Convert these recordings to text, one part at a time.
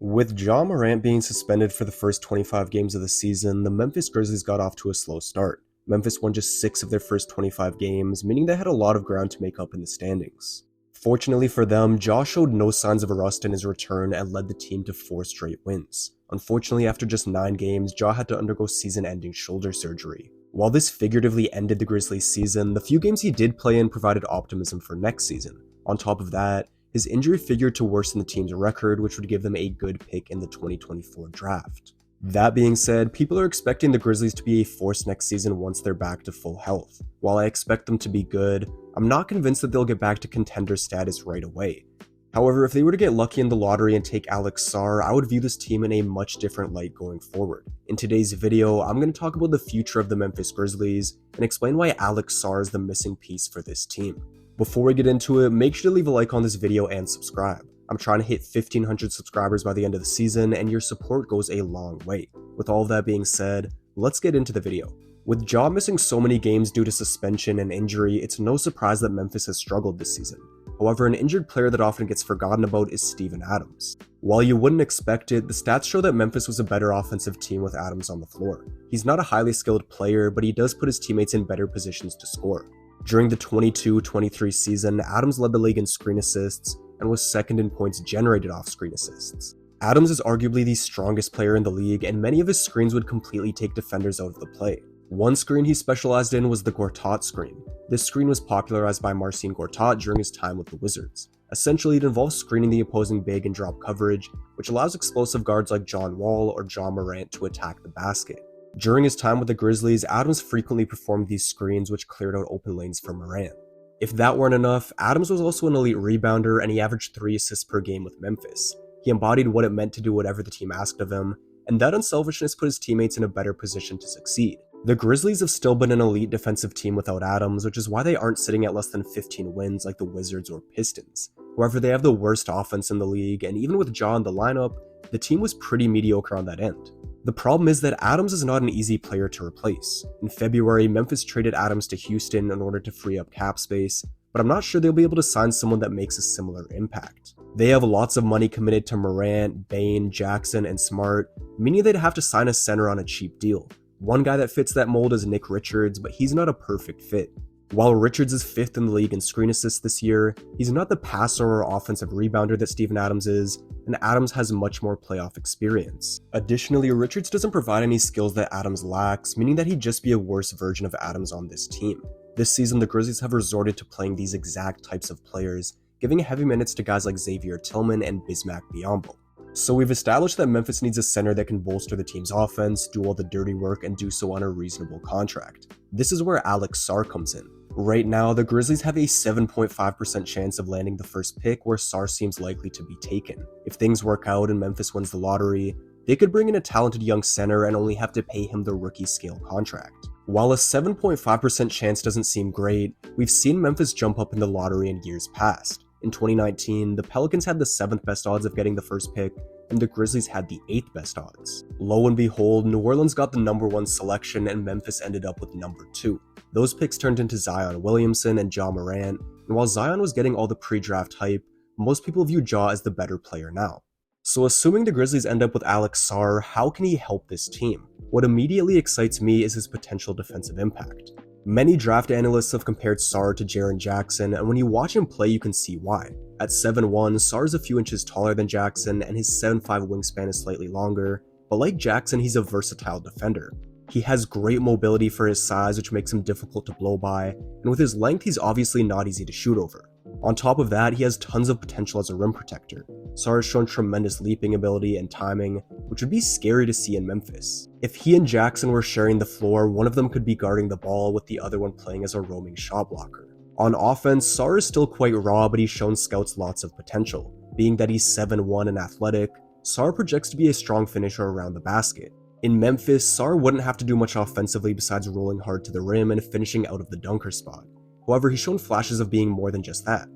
With Ja Morant being suspended for the first 25 games of the season, the Memphis Grizzlies got off to a slow start. Memphis won just 6 of their first 25 games, meaning they had a lot of ground to make up in the standings. Fortunately for them, Ja showed no signs of a rust in his return and led the team to 4 straight wins. Unfortunately, after just 9 games, Ja had to undergo season-ending shoulder surgery. While this figuratively ended the Grizzlies' season, the few games he did play in provided optimism for next season. On top of that, his injury figured to worsen the team's record, which would give them a good pick in the 2024 draft. That being said, people are expecting the Grizzlies to be a force next season once they're back to full health. While I expect them to be good, I'm not convinced that they'll get back to contender status right away. However, if they were to get lucky in the lottery and take Alex Sarr, I would view this team in a much different light going forward. In today's video, I'm going to talk about the future of the Memphis Grizzlies and explain why Alex Sarr is the missing piece for this team. Before we get into it, make sure to leave a like on this video and subscribe. I'm trying to hit 1,500 subscribers by the end of the season, and your support goes a long way. With all of that being said, let's get into the video. With Ja missing so many games due to suspension and injury, it's no surprise that Memphis has struggled this season. However, an injured player that often gets forgotten about is Steven Adams. While you wouldn't expect it, the stats show that Memphis was a better offensive team with Adams on the floor. He's not a highly skilled player, but he does put his teammates in better positions to score. During the 22-23 season, Adams led the league in screen assists and was second in points generated off screen assists. Adams is arguably the strongest player in the league, and many of his screens would completely take defenders out of the play. One screen he specialized in was the Gortat screen. This screen was popularized by Marcin Gortat during his time with the Wizards. Essentially, it involves screening the opposing big and drop coverage, which allows explosive guards like John Wall or Ja Morant to attack the basket. During his time with the Grizzlies, Adams frequently performed these screens which cleared out open lanes for Morant. If that weren't enough, Adams was also an elite rebounder and he averaged 3 assists per game with Memphis. He embodied what it meant to do whatever the team asked of him, and that unselfishness put his teammates in a better position to succeed. The Grizzlies have still been an elite defensive team without Adams, which is why they aren't sitting at less than 15 wins like the Wizards or Pistons. However, they have the worst offense in the league, and even with Ja in the lineup, the team was pretty mediocre on that end. The problem is that Adams is not an easy player to replace. In February, Memphis traded Adams to Houston in order to free up cap space, but I'm not sure they'll be able to sign someone that makes a similar impact. They have lots of money committed to Morant, Bane, Jackson, and Smart, meaning they'd have to sign a center on a cheap deal. One guy that fits that mold is Nick Richards, but he's not a perfect fit. While Richards is 5th in the league in screen assists this year, he's not the passer or offensive rebounder that Steven Adams is, and Adams has much more playoff experience. Additionally, Richards doesn't provide any skills that Adams lacks, meaning that he'd just be a worse version of Adams on this team. This season, the Grizzlies have resorted to playing these exact types of players, giving heavy minutes to guys like Xavier Tillman and Bismack Biyombo. So we've established that Memphis needs a center that can bolster the team's offense, do all the dirty work, and do so on a reasonable contract. This is where Alex Sarr comes in. Right now, the Grizzlies have a 7.5% chance of landing the first pick, where Sarr seems likely to be taken. If things work out and Memphis wins the lottery, they could bring in a talented young center and only have to pay him the rookie scale contract. While a 7.5% chance doesn't seem great, we've seen Memphis jump up in the lottery in years past. In 2019, the Pelicans had the 7th best odds of getting the first pick, and the Grizzlies had the 8th best odds. Lo and behold, New Orleans got the number 1 selection and Memphis ended up with number 2. Those picks turned into Zion Williamson and Ja Morant, and while Zion was getting all the pre-draft hype, most people view Ja as the better player now. So assuming the Grizzlies end up with Alex Sarr, how can he help this team? What immediately excites me is his potential defensive impact. Many draft analysts have compared Sarr to Jaren Jackson, and when you watch him play you can see why. At 7'1", Sarr is a few inches taller than Jackson, and his 7'5" wingspan is slightly longer, but like Jackson, he's a versatile defender. He has great mobility for his size, which makes him difficult to blow by, and with his length he's obviously not easy to shoot over. On top of that, he has tons of potential as a rim protector. Sarr has shown tremendous leaping ability and timing, which would be scary to see in Memphis. If he and Jackson were sharing the floor, one of them could be guarding the ball with the other one playing as a roaming shot blocker. On offense, Sarr is still quite raw, but he's shown scouts lots of potential. Being that he's 7'1" and athletic, Sarr projects to be a strong finisher around the basket. In Memphis, Sarr wouldn't have to do much offensively besides rolling hard to the rim and finishing out of the dunker spot. However, he's shown flashes of being more than just that.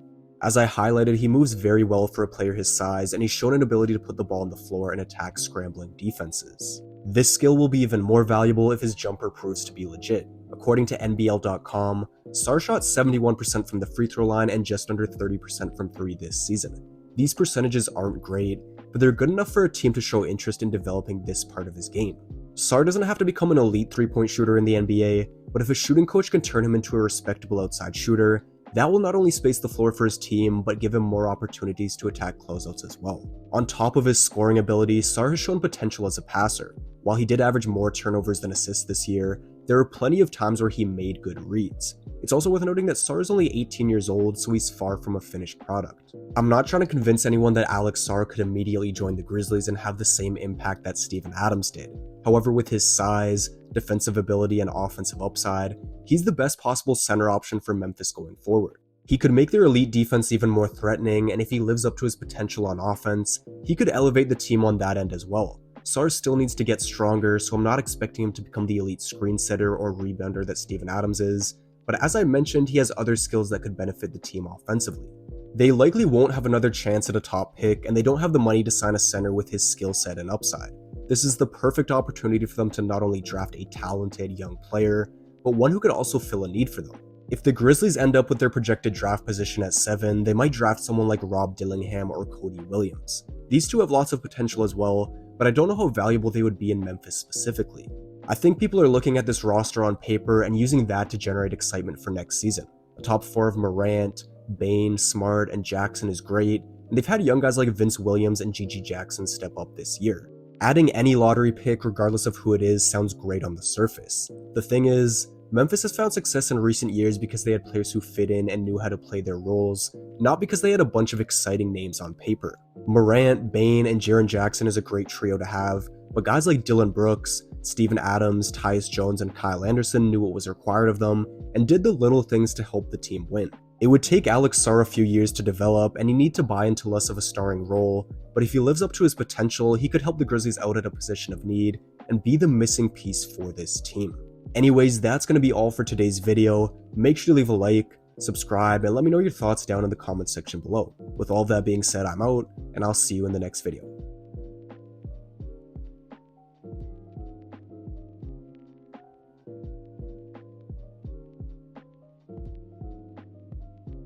As I highlighted, he moves very well for a player his size, and he's shown an ability to put the ball on the floor and attack scrambling defenses. This skill will be even more valuable if his jumper proves to be legit. According to NBL.com, Sarr shot 71% from the free throw line and just under 30% from 3 this season. These percentages aren't great, but they're good enough for a team to show interest in developing this part of his game. Sarr doesn't have to become an elite 3-point shooter in the NBA, but if a shooting coach can turn him into a respectable outside shooter, that will not only space the floor for his team, but give him more opportunities to attack closeouts as well. On top of his scoring ability, Sarr has shown potential as a passer. While he did average more turnovers than assists this year, there were plenty of times where he made good reads. It's also worth noting that Sarr is only 18 years old, so he's far from a finished product. I'm not trying to convince anyone that Alex Sarr could immediately join the Grizzlies and have the same impact that Steven Adams did. However, with his size, defensive ability, and offensive upside, he's the best possible center option for Memphis going forward. He could make their elite defense even more threatening, and if he lives up to his potential on offense, he could elevate the team on that end as well. Sarr still needs to get stronger, so I'm not expecting him to become the elite screen setter or rebounder that Steven Adams is, but as I mentioned, he has other skills that could benefit the team offensively. They likely won't have another chance at a top pick, and they don't have the money to sign a center with his skill set and upside. This is the perfect opportunity for them to not only draft a talented young player, but one who could also fill a need for them. If the Grizzlies end up with their projected draft position at 7, they might draft someone like Rob Dillingham or Cody Williams. These two have lots of potential as well, but I don't know how valuable they would be in Memphis specifically. I think people are looking at this roster on paper and using that to generate excitement for next season. A top 4 of Morant, Bane, Smart, and Jackson is great, and they've had young guys like Vince Williams and Gigi Jackson step up this year. Adding any lottery pick, regardless of who it is, sounds great on the surface. The thing is, Memphis has found success in recent years because they had players who fit in and knew how to play their roles, not because they had a bunch of exciting names on paper. Morant, Bane, and Jaren Jackson is a great trio to have, but guys like Dylan Brooks, Steven Adams, Tyus Jones, and Kyle Anderson knew what was required of them and did the little things to help the team win. It would take Alex Sarr a few years to develop, and you need to buy into less of a starring role, but if he lives up to his potential, he could help the Grizzlies out at a position of need and be the missing piece for this team. Anyways, that's going to be all for today's video. Make sure to leave a like, subscribe, and let me know your thoughts down in the comments section below. With all that being said, I'm out, and I'll see you in the next video.